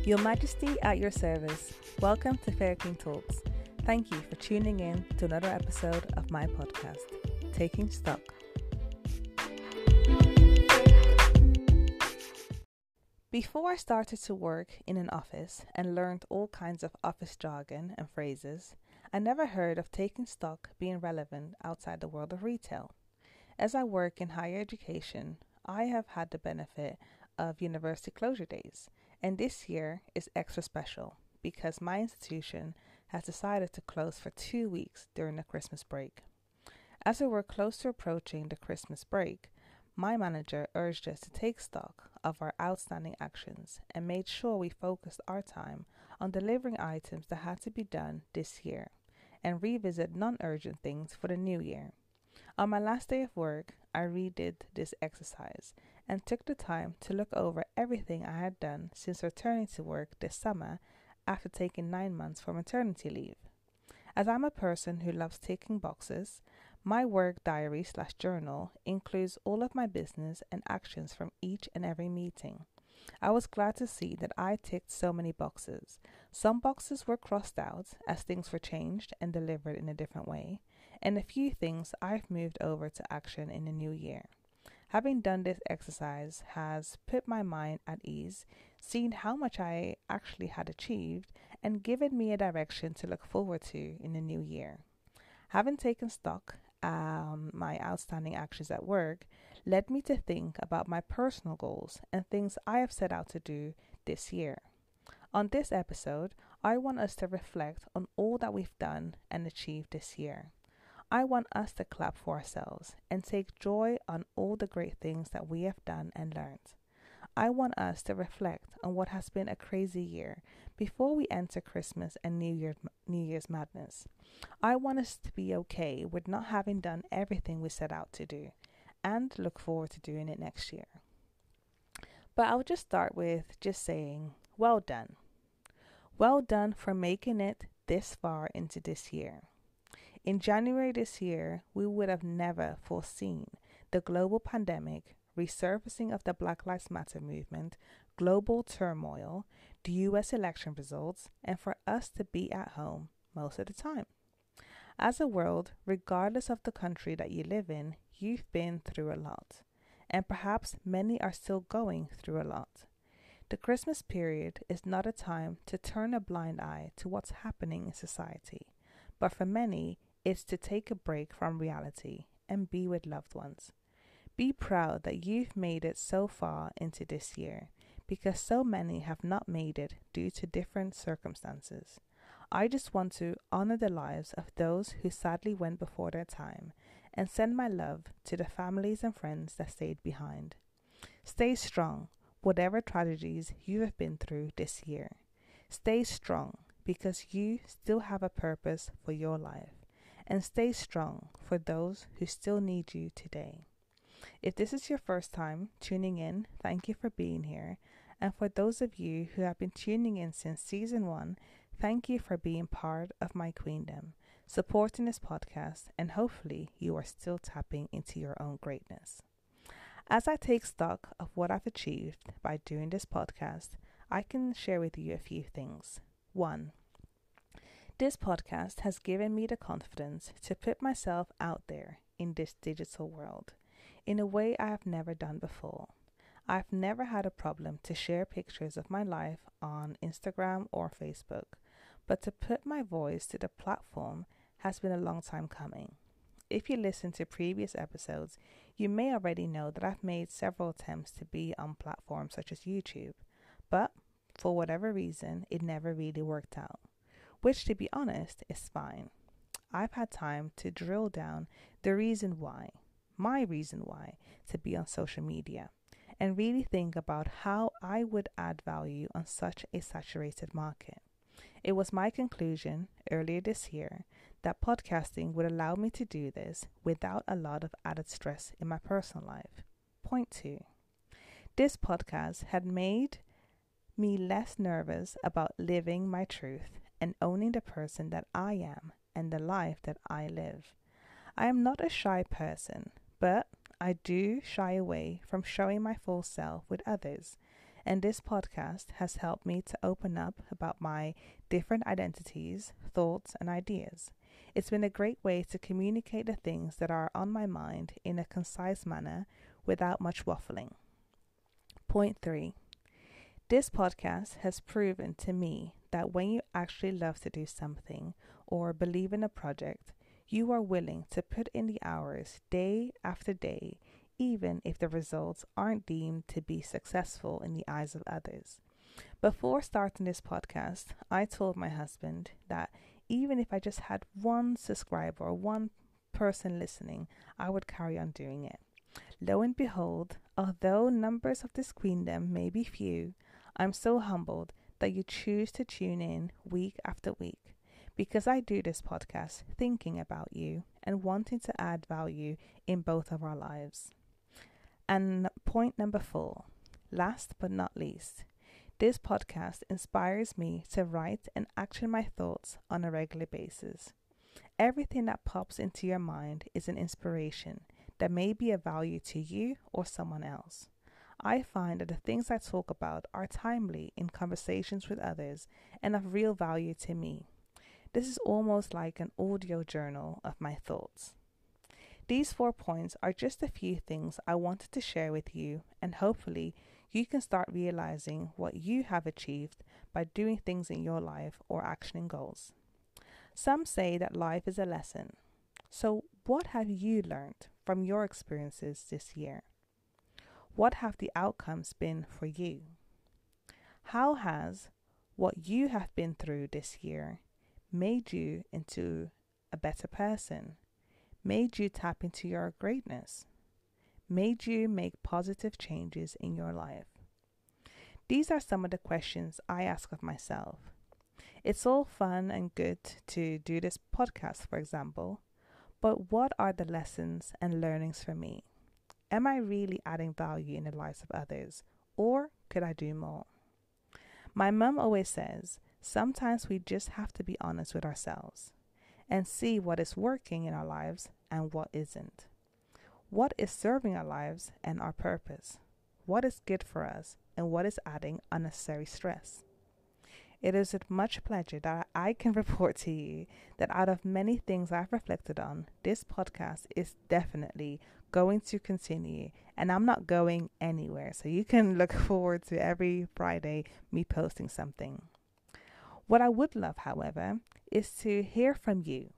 Your Majesty at your service. Welcome to Fair King Talks. Thank you for tuning in to another episode of my podcast, Taking Stock. Before I started to work in an office and learned all kinds of office jargon and phrases, I never heard of taking stock being relevant outside the world of retail. As I work in higher education, I have had the benefit of university closure days, and this year is extra special because my institution has decided to close for 2 weeks during the Christmas break. As we were close to approaching the Christmas break, my manager urged us to take stock of our outstanding actions and made sure we focused our time on delivering items that had to be done this year and revisit non-urgent things for the new year. On my last day of work, I redid this exercise and took the time to look over everything I had done since returning to work this summer after taking 9 months for maternity leave. As I'm a person who loves ticking boxes, my work diary/journal includes all of my business and actions from each and every meeting. I was glad to see that I ticked so many boxes. Some boxes were crossed out as things were changed and delivered in a different way, and a few things I've moved over to action in the new year. Having done this exercise has put my mind at ease, seen how much I actually had achieved, and given me a direction to look forward to in the new year. Having taken stock my outstanding actions at work led me to think about my personal goals and things I have set out to do this year. On this episode, I want us to reflect on all that we've done and achieved this year. I want us to clap for ourselves and take joy on all the great things that we have done and learned. I want us to reflect on what has been a crazy year before we enter Christmas and New Year's madness. I want us to be okay with not having done everything we set out to do and look forward to doing it next year. But I'll just start with just saying, well done. Well done for making it this far into this year. In January this year, we would have never foreseen the global pandemic, resurfacing of the Black Lives Matter movement, global turmoil, the US election results, and for us to be at home most of the time. As a world, regardless of the country that you live in, you've been through a lot, and perhaps many are still going through a lot. The Christmas period is not a time to turn a blind eye to what's happening in society, but for many, it's to take a break from reality and be with loved ones. Be proud that you've made it so far into this year, because so many have not made it due to different circumstances. I just want to honor the lives of those who sadly went before their time and send my love to the families and friends that stayed behind. Stay strong, whatever tragedies you have been through this year. Stay strong because you still have a purpose for your life, and stay strong for those who still need you today. If this is your first time tuning in, thank you for being here. And for those of you who have been tuning in since season 1, thank you for being part of my queendom, supporting this podcast, and hopefully you are still tapping into your own greatness. As I take stock of what I've achieved by doing this podcast, I can share with you a few things. 1. This podcast has given me the confidence to put myself out there in this digital world in a way I have never done before. I've never had a problem to share pictures of my life on Instagram or Facebook, but to put my voice to the platform has been a long time coming. If you listen to previous episodes, you may already know that I've made several attempts to be on platforms such as YouTube, but for whatever reason, it never really worked out, which to be honest is fine. I've had time to drill down the reason why, my reason why, to be on social media, and really think about how I would add value on such a saturated market. It was my conclusion earlier this year that podcasting would allow me to do this without a lot of added stress in my personal life. Point 2. This podcast had made me less nervous about living my truth and owning the person that I am and the life that I live. I am not a shy person, but I do shy away from showing my full self with others, and this podcast has helped me to open up about my different identities, thoughts, and ideas. It's been a great way to communicate the things that are on my mind in a concise manner without much waffling. Point 3. This podcast has proven to me that when you actually love to do something or believe in a project, you are willing to put in the hours day after day, even if the results aren't deemed to be successful in the eyes of others. Before starting this podcast, I told my husband that even if I just had one subscriber or one person listening, I would carry on doing it. Lo and behold, although numbers of this queendom may be few, I'm so humbled that you choose to tune in week after week, because I do this podcast thinking about you and wanting to add value in both of our lives. And point number 4, last but not least, this podcast inspires me to write and action my thoughts on a regular basis. Everything that pops into your mind is an inspiration that may be of value to you or someone else. I find that the things I talk about are timely in conversations with others and of real value to me. This is almost like an audio journal of my thoughts. These 4 points are just a few things I wanted to share with you, and hopefully you can start realizing what you have achieved by doing things in your life or actioning goals. Some say that life is a lesson. So what have you learned from your experiences this year? What have the outcomes been for you? How has what you have been through this year made you into a better person, made you tap into your greatness, made you make positive changes in your life? These are some of the questions I ask of myself. It's all fun and good to do this podcast, for example, but what are the lessons and learnings for me? Am I really adding value in the lives of others, or could I do more? My mum always says, sometimes we just have to be honest with ourselves and see what is working in our lives and what isn't. What is serving our lives and our purpose? What is good for us and what is adding unnecessary stress? It is with much pleasure that I can report to you that out of many things I've reflected on, this podcast is definitely going to continue, and I'm not going anywhere. So you can look forward to every Friday me posting something. What I would love, however, is to hear from you.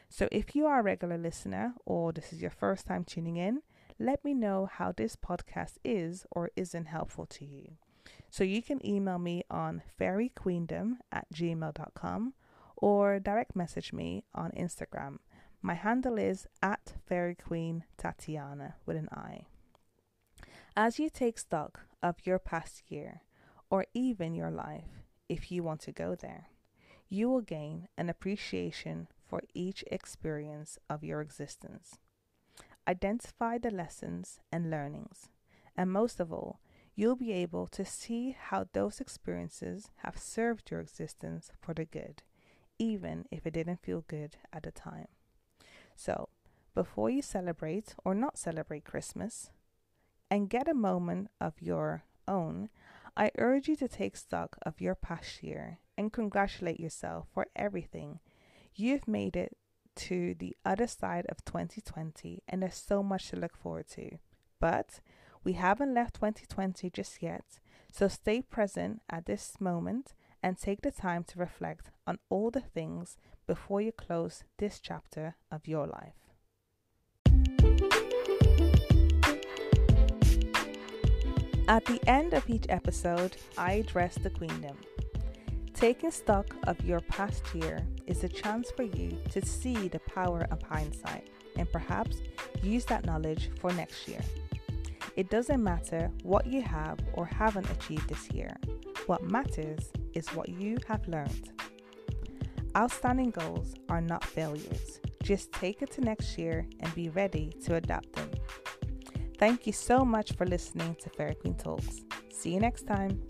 So if you are a regular listener or this is your first time tuning in, let me know how this podcast is or isn't helpful to you. So you can email me on fairyqueendom@gmail.com or direct message me on Instagram. My handle is @fairyqueentatiana with an I. As you take stock of your past year or even your life, if you want to go there, you will gain an appreciation for each experience of your existence. Identify the lessons and learnings, and most of all, you'll be able to see how those experiences have served your existence for the good, even if it didn't feel good at the time. So, before you celebrate or not celebrate Christmas, and get a moment of your own, I urge you to take stock of your past year and congratulate yourself for everything. You've made it to the other side of 2020, and there's so much to look forward to. But we haven't left 2020 just yet, so stay present at this moment and take the time to reflect on all the things before you close this chapter of your life. At the end of each episode, I address the queendom. Taking stock of your past year is a chance for you to see the power of hindsight and perhaps use that knowledge for next year. It doesn't matter what you have or haven't achieved this year. What matters is what you have learned. Outstanding goals are not failures. Just take it to next year and be ready to adapt them. Thank you so much for listening to Fairy Queen Talks. See you next time.